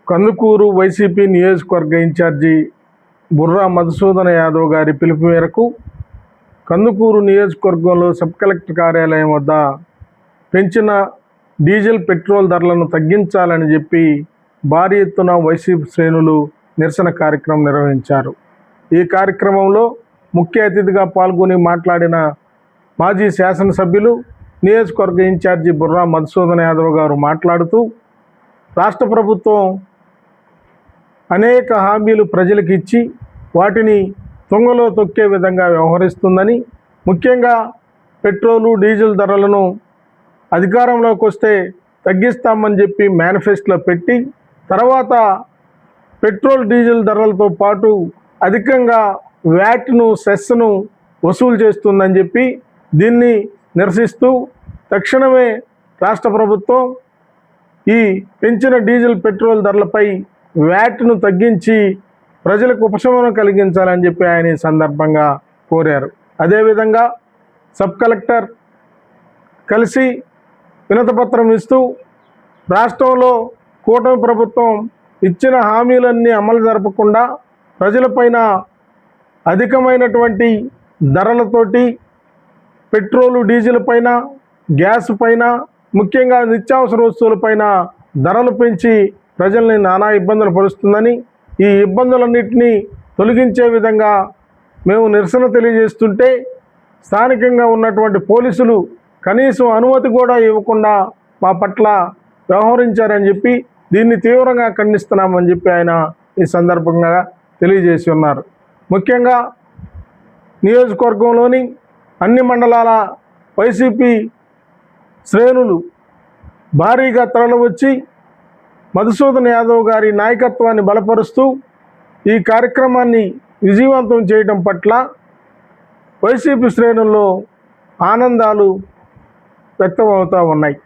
Kandukur YCP నియోజకవర్గ incharge Borra Madhusudana Yadav గారి పిలుపు మేరకు కందుకూరు నియోజకవర్గంలో సబ్ కలెక్టర్ కార్యాలయం వద్ద పెంచిన డీజిల్ పెట్రోల్ ధరలను తగ్గించాలని చెప్పి భారీ ఎత్తున వైసీపీ శ్రేణులు నిరసన కార్యక్రమం నిర్వహించారు. ఈ కార్యక్రమంలో ముఖ్య అతిథిగా పాల్గొని మాట్లాడిన మాజీ శాసనసభ్యులు నియోజకవర్గ ఇన్ఛార్జి బుర్రా మధుసూదన యాదవ్ గారు మాట్లాడుతూ, రాష్ట్ర ప్రభుత్వం అనేక హామీలు ప్రజలకు ఇచ్చి వాటిని తుంగలో తొక్కే విధంగా వ్యవహరిస్తుందని, ముఖ్యంగా పెట్రోలు డీజిల్ ధరలను అధికారంలోకి వస్తే తగ్గిస్తామని చెప్పి మేనిఫెస్టోలో పెట్టి తర్వాత పెట్రోల్ డీజిల్ ధరలతో పాటు అధికంగా వ్యాట్ను సెస్ను వసూలు చేస్తుందని చెప్పి దీన్ని నిరసిస్తూ తక్షణమే రాష్ట్ర ప్రభుత్వం ఈ పెంచిన డీజిల్ పెట్రోల్ ధరలపై వ్యాట్ను తగ్గించి ప్రజలకు ఉపశమనం కలిగించాలని చెప్పి ఆయన ఈ సందర్భంగా కోరారు. అదేవిధంగా సబ్ కలెక్టర్ కలిసి వినతిపత్రం ఇస్తూ రాష్ట్రంలో కూటమి ప్రభుత్వం ఇచ్చిన హామీలన్నీ అమలు జరపకుండా ప్రజలపైన అధికమైనటువంటి ధరలతోటి పెట్రోలు డీజిల్ పైన, గ్యాస్ పైన, ముఖ్యంగా నిత్యావసర వస్తువులపైన ధరలు పెంచి ప్రజల్ని నానా ఇబ్బందులు పరుస్తుందని, ఈ ఇబ్బందులన్నింటినీ తొలగించే విధంగా మేము నిరసన తెలియజేస్తుంటే స్థానికంగా ఉన్నటువంటి పోలీసులు కనీసం అనుమతి కూడా ఇవ్వకుండా మా పట్ల వ్యవహరించారని చెప్పి దీన్ని తీవ్రంగా ఖండిస్తున్నామని చెప్పి ఆయన ఈ సందర్భంగా తెలియజేసి ఉన్నారు. ముఖ్యంగా నియోజకవర్గంలోని అన్ని మండలాల వైసీపీ శ్రేణులు భారీగా తరలివచ్చి మధుసూదన్ యాదవ్ గారి నాయకత్వాన్ని బలపరుస్తూ ఈ కార్యక్రమాన్ని విజయవంతం చేయడం పట్ల వైసీపీ శ్రేణుల్లో ఆనందాలు వ్యక్తమవుతూ ఉన్నాయి.